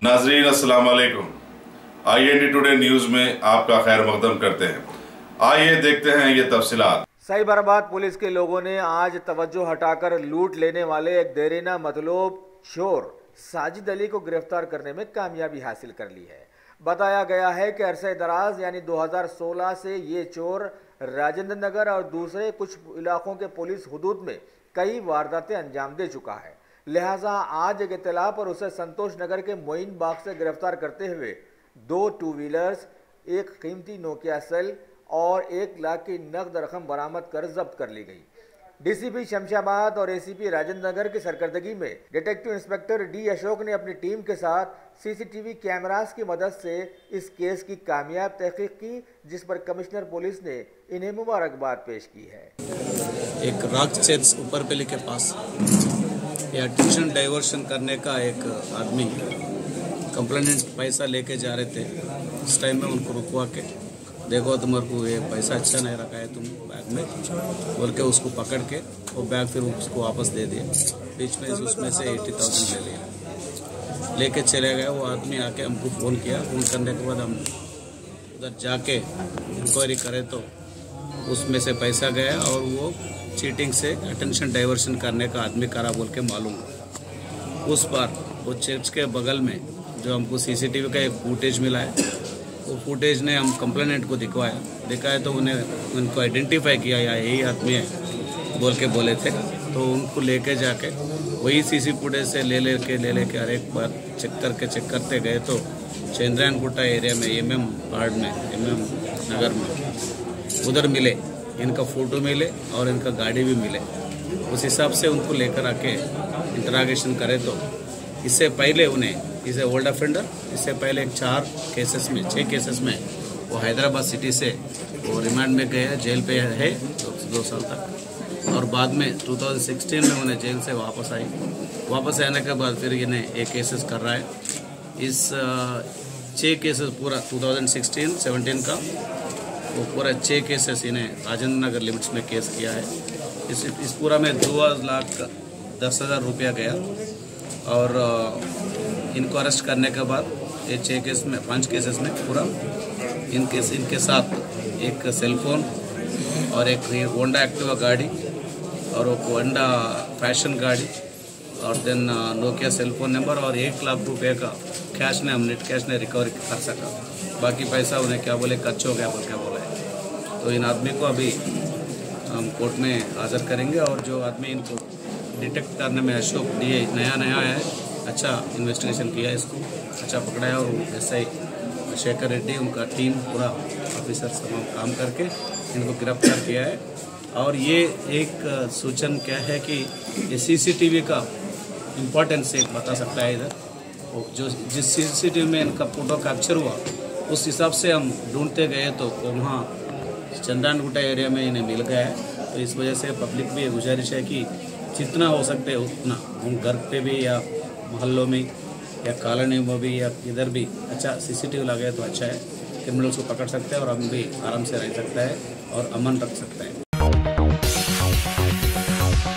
नाजरीन अस्सलाम वालेकुम। IND टुडे न्यूज में आपका खैर मकदम करते हैं। आइए देखते हैं ये तफसीलात। साइबराबाद पुलिस के लोगों ने आज तवज्जो हटाकर लूट लेने वाले एक देरीना मतलूब चोर साजिद अली को गिरफ्तार करने में कामयाबी हासिल कर ली है। बताया गया है कि अरसे दराज यानी 2016 से ये चोर राजेंद्र नगर और दूसरे कुछ इलाकों के पुलिस हुदूद में कई वारदातें अंजाम दे चुका है। लिहाजा आज एक इत्तला पर उसे संतोष नगर के मोइन बाग से गिरफ्तार करते हुए 2 टू व्हीलर्स, एक कीमती नोकिया सेल और 1 लाख की नकद रकम बरामद कर जब्त कर ली गई। DCP शमशाबाद और ACP राजेंद्र नगर की सरकर्दगी में डिटेक्टिव इंस्पेक्टर D अशोक ने अपनी टीम के साथ CCTV कैमरास की मदद से इस केस की कामयाब तहकीक की, जिस पर कमिश्नर पुलिस ने इन्हें मुबारकबाद पेश की है। एक राग चेत ऊपरपेली के पास ये अटेंशन डाइवर्शन करने का एक आदमी कंप्लेनेंट पैसा लेके जा रहे थे। इस टाइम में उनको रुकवा के, देखो तुम्हारे को ये पैसा अच्छा नहीं रखा है तुम बैग में बोल के उसको पकड़ के वो बैग फिर उसको वापस दे दिया। बीच में उसमें से 80,000 ले लिया, लेके चले गए। वो आदमी आके हमको फ़ोन किया। फ़ोन करने के बाद हम उधर जाके इंक्वायरी करें तो उसमें से पैसा गया और वो चीटिंग से अटेंशन डाइवर्शन करने का आदमी करा बोल के मालूम हुआ। उस बार वो चर्च के बगल में जो हमको CCTV का एक फुटेज मिला है, वो फुटेज ने हम कंप्लेनेंट को दिखाया तो उनको आइडेंटिफाई किया या यही आदमी है बोल के बोले थे। तो उनको लेके जाके वही CC फुटेज से ले लेके हर एक बार चेक करते गए तो चंद्रयान गुट्टा एरिया में MM वार्ड में MM नगर में उधर मिले, इनका फ़ोटो मिले और इनका गाड़ी भी मिले। उस हिसाब से उनको लेकर आके इंटरागेशन करे तो इससे पहले उन्हें इसे ओल्ड ऑफेंडर, इससे पहले 6 केसेस में वो हैदराबाद सिटी से वो रिमांड में गए, जेल पे है 2 साल तक। और बाद में 2016 में उन्हें जेल से वापस आने के बाद फिर इन्हें 1 केसेस कर रहा है। इस 6 केसेस पूरा 2016-17 का वो पूरा 6 केसेस इन्हें राजेंद्र नगर लिमिट्स में केस किया है। इस पूरा में 2,10,000 रुपया गया और इनको अरेस्ट करने के बाद ये 5 केसेस में पूरा इनके साथ एक सेलफोन और एक होंडा एक्टिवा गाड़ी और एक होंडा फैशन गाड़ी और देन नोकिया सेलफोन नंबर और 1 लाख रुपये का कैश ने हम नेट कैश ने रिकवर कर सका। बाकी पैसा उन्हें क्या बोले खर्च हो गया बोल क्या बोला है। तो इन आदमी को अभी हम कोर्ट में हाजिर करेंगे और जो आदमी इनको डिटेक्ट करने में अशोक दिए नया है, अच्छा इन्वेस्टिगेशन किया, इसको अच्छा पकड़ाया और SI शेखर रेड्डी उनका टीम पूरा ऑफिसर तमाम काम करके इनको गिरफ्तार किया है। और ये एक सूचन क्या है कि ये CCTV का इम्पोर्टेंस एक बता सकता है। इधर जो जिस CCTV में इनका फोटो कैप्चर हुआ उस हिसाब से हम ढूंढते गए तो वहाँ चंद्रयान गुट्टा एरिया में इन्हें मिल गया है। तो इस वजह से पब्लिक भी गुजारिश है कि जितना हो सकते है उतना हम घर पे भी या मोहल्लों में या कॉलोनी में भी या इधर भी अच्छा CCTV लगे तो अच्छा है। क्रिमिनल्स को पकड़ सकते हैं और हम भी आराम से रह सकता है और अमन रख सकता है।